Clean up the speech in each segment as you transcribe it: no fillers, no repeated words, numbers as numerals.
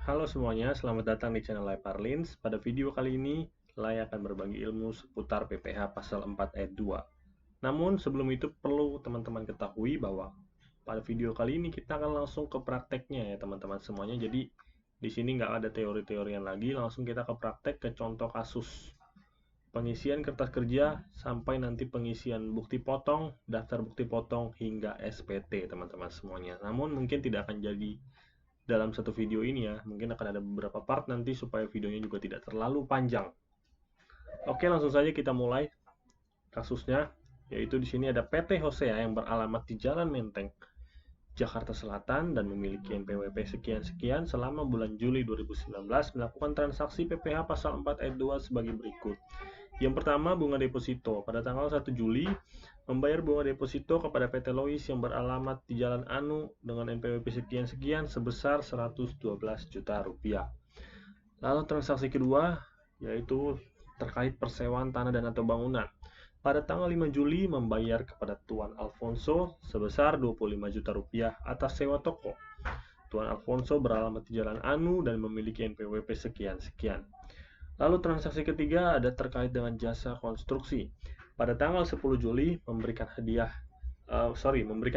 Halo semuanya, selamat datang di channel Laypar Lins. Pada video kali ini, Lay akan berbagi ilmu seputar PPh Pasal 4 Ayat 2. Namun sebelum itu perlu teman-teman ketahui bahwa pada video kali ini kita akan langsung ke prakteknya ya teman-teman semuanya. Jadi di sini nggak ada teori-teorian lagi, langsung kita ke praktek, ke contoh kasus. Pengisian kertas kerja sampai nanti pengisian bukti potong, daftar bukti potong, hingga SPT teman-teman semuanya. Namun mungkin tidak akan jadi dalam satu video ini ya, mungkin akan ada beberapa part nanti supaya videonya juga tidak terlalu panjang. Oke, langsung saja kita mulai kasusnya, yaitu di sini ada PT Hosea yang beralamat di Jalan Menteng, Jakarta Selatan dan memiliki NPWP sekian-sekian selama bulan Juli 2019 melakukan transaksi PPh pasal 4 ayat 2 sebagai berikut. Yang pertama, bunga deposito. Pada tanggal 1 Juli, membayar bunga deposito kepada PT Lois yang beralamat di Jalan Anu dengan NPWP sekian-sekian sebesar 112 juta rupiah. Lalu transaksi kedua, yaitu terkait persewaan tanah dan atau bangunan. Pada tanggal 5 Juli, membayar kepada Tuan Alfonso sebesar 25 juta rupiah atas sewa toko. Tuan Alfonso beralamat di Jalan Anu dan memiliki NPWP sekian-sekian. Lalu transaksi ketiga ada terkait dengan jasa konstruksi. Pada tanggal 10 Juli memberikan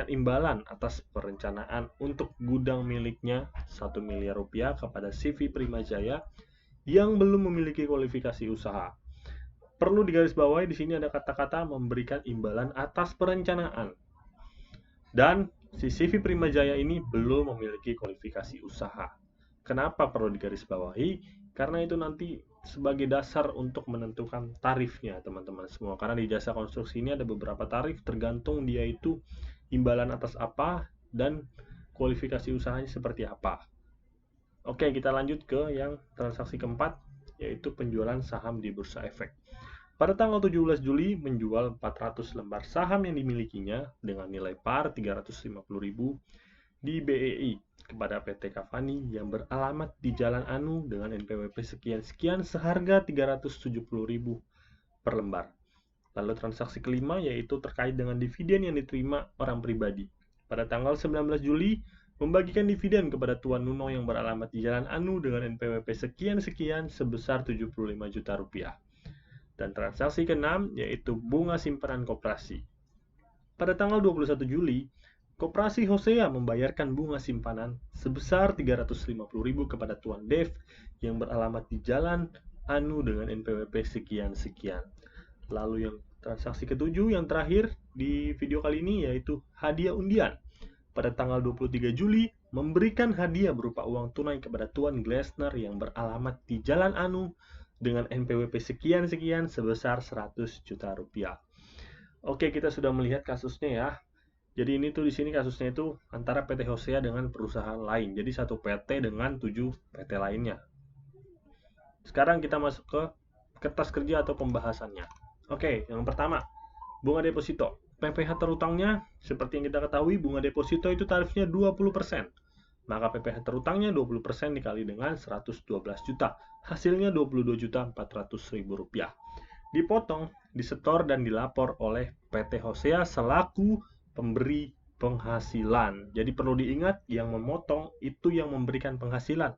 imbalan atas perencanaan untuk gudang miliknya 1 miliar rupiah kepada CV Primajaya yang belum memiliki kualifikasi usaha. Perlu digarisbawahi di sini ada kata-kata memberikan imbalan atas perencanaan. Dan si CV Primajaya ini belum memiliki kualifikasi usaha. Kenapa perlu digarisbawahi? Karena itu nanti sebagai dasar untuk menentukan tarifnya teman-teman semua. Karena di jasa konstruksi ini ada beberapa tarif tergantung dia itu imbalan atas apa dan kualifikasi usahanya seperti apa. Oke, kita lanjut ke yang transaksi keempat, yaitu penjualan saham di Bursa Efek. Pada tanggal 17 Juli menjual 400 lembar saham yang dimilikinya dengan nilai par 350.000 di BEI kepada PT Cavani yang beralamat di Jalan Anu dengan NPWP sekian-sekian seharga 370.000 per lembar. Lalu transaksi kelima yaitu terkait dengan dividen yang diterima orang pribadi. Pada tanggal 19 Juli membagikan dividen kepada Tuan Nuno yang beralamat di Jalan Anu dengan NPWP sekian-sekian sebesar 75 juta rupiah. Dan transaksi keenam yaitu bunga simpanan koperasi. Pada tanggal 21 Juli, Koperasi Hosea membayarkan bunga simpanan sebesar 350.000 kepada Tuan Dev yang beralamat di Jalan Anu dengan NPWP sekian-sekian. Lalu yang transaksi ketujuh yang terakhir di video kali ini yaitu hadiah undian. Pada tanggal 23 Juli memberikan hadiah berupa uang tunai kepada Tuan Glesner yang beralamat di Jalan Anu dengan NPWP sekian-sekian sebesar 100 juta rupiah. Oke, kita sudah melihat kasusnya ya. Jadi ini tuh di sini kasusnya itu antara PT Hosea dengan perusahaan lain. Jadi satu PT dengan 7 PT lainnya. Sekarang kita masuk ke kertas kerja atau pembahasannya. Oke, yang pertama, bunga deposito. PPh terutangnya, seperti yang kita ketahui, bunga deposito itu tarifnya 20%. Maka PPh terutangnya 20% dikali dengan 112 juta. Hasilnya 22.400.000 rupiah. Dipotong, disetor, dan dilapor oleh PT Hosea selaku pemberi penghasilan. Jadi perlu diingat, yang memotong itu yang memberikan penghasilan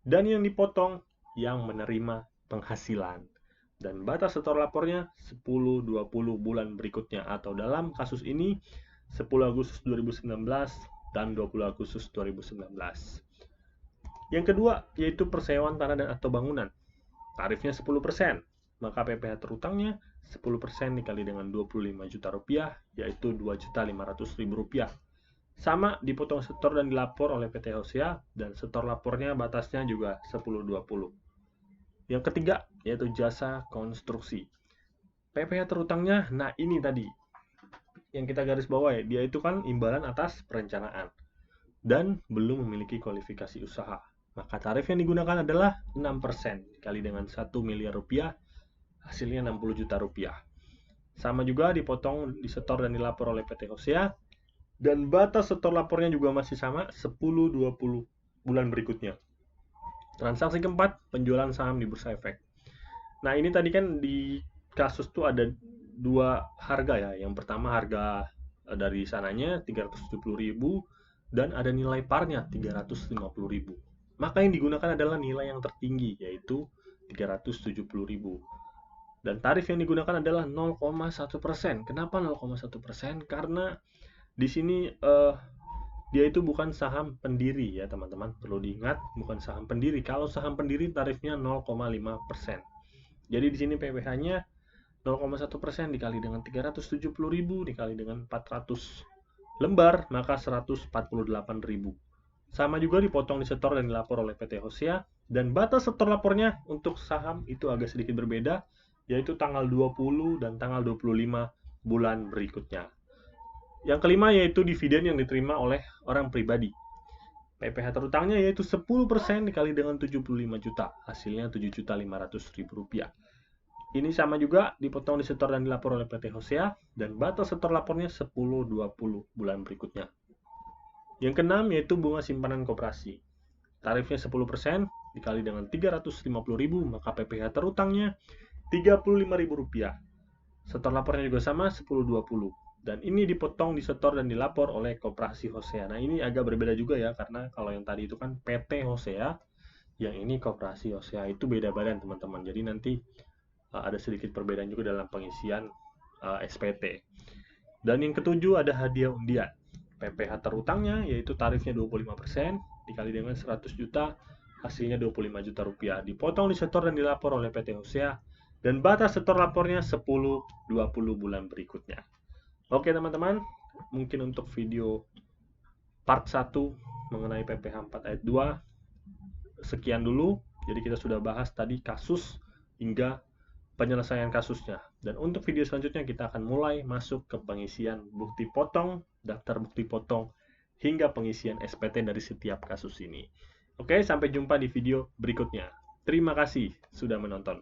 dan yang dipotong yang menerima penghasilan. Dan batas setor lapornya 10-20 bulan berikutnya, atau dalam kasus ini 10 Agustus 2019 dan 20 Agustus 2019. Yang kedua yaitu persewaan tanah dan atau bangunan. Tarifnya 10%. Maka PPh terutangnya 10% dikali dengan 25 juta rupiah, yaitu 2.500.000 rupiah. Sama, dipotong setor dan dilapor oleh PT Hosea, dan setor lapornya batasnya juga 10-20. Yang ketiga, yaitu jasa konstruksi. PPh terutangnya, nah ini tadi, yang kita garis bawahi, dia itu kan imbalan atas perencanaan, dan belum memiliki kualifikasi usaha. Maka tarif yang digunakan adalah 6% dikali dengan 1 miliar rupiah, hasilnya 60 juta rupiah. Sama juga dipotong, disetor dan dilapor oleh PT Hosea, dan batas setor lapornya juga masih sama 10-20 bulan berikutnya. Transaksi keempat, penjualan saham di Bursa Efek. Nah ini tadi kan di kasus tuh ada dua harga ya. Yang pertama harga dari sananya 370.000 dan ada nilai parnya 350.000. maka yang digunakan adalah nilai yang tertinggi, yaitu 370.000. Dan tarif yang digunakan adalah 0,1%. Kenapa 0,1%? Karena di sini dia itu bukan saham pendiri ya teman-teman. Perlu diingat, bukan saham pendiri. Kalau saham pendiri tarifnya 0,5%. Jadi di sini PPh-nya 0,1% dikali dengan 370.000 dikali dengan 400 lembar, maka 148.000. Sama juga dipotong, disetor, dan dilapor oleh PT Hosea. Dan batas setor lapornya untuk saham itu agak sedikit berbeda, yaitu tanggal 20 dan tanggal 25 bulan berikutnya. Yang kelima yaitu dividen yang diterima oleh orang pribadi. PPh terutangnya yaitu 10% dikali dengan 75 juta, hasilnya 7.500.000 rupiah. Ini sama juga dipotong, disetor, dan dilapor oleh PT Hosea, dan batas setor lapornya 10-20 bulan berikutnya. Yang keenam yaitu bunga simpanan koperasi. Tarifnya 10% dikali dengan 350.000, maka PPh terutangnya 35.000 rupiah. Setor lapornya juga sama 10-20. Dan ini dipotong, disetor, dan dilapor oleh Koperasi Hosea. Nah, ini agak berbeda juga ya, karena kalau yang tadi itu kan PT Hosea, yang ini Koperasi Hosea, itu beda badan teman-teman. Jadi nanti ada sedikit perbedaan juga dalam pengisian SPT. Dan yang ketujuh ada hadiah undian. PPh terutangnya yaitu tarifnya 25% dikali dengan 100 juta, hasilnya 25 juta rupiah. Dipotong, disetor, dan dilapor oleh PT Hosea, dan batas setor lapornya 10-20 bulan berikutnya. Oke teman-teman, mungkin untuk video part 1 mengenai PPh 4 ayat 2 sekian dulu. Jadi kita sudah bahas tadi kasus hingga penyelesaian kasusnya. Dan untuk video selanjutnya kita akan mulai masuk ke pengisian bukti potong, daftar bukti potong, hingga pengisian SPT dari setiap kasus ini. Oke, sampai jumpa di video berikutnya. Terima kasih sudah menonton.